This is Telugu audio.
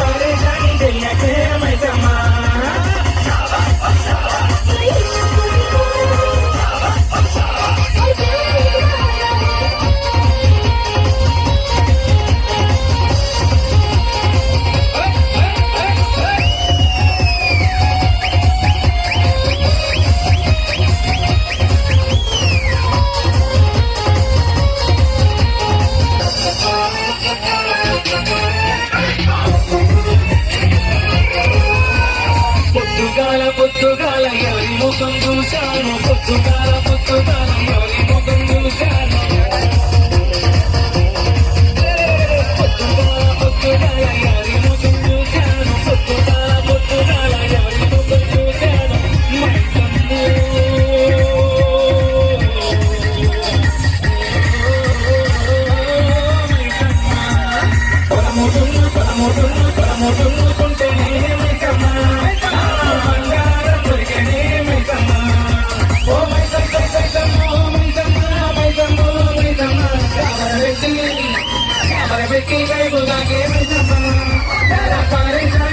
పరేషాని చెయ్యకే మైసమ్మా పొద్దుగాల ఎవరి ముఖం చూశాను పొద్దుగాల ఎవరి ముఖం చూశాను పొద్దుగాల ఎవరి ముఖం చూశాను పొద్దుగాల ఎవరి ముఖం చూశాను పరముకుంటేనే మైసమ్మా Para ver que caigo da que me llama, para parecer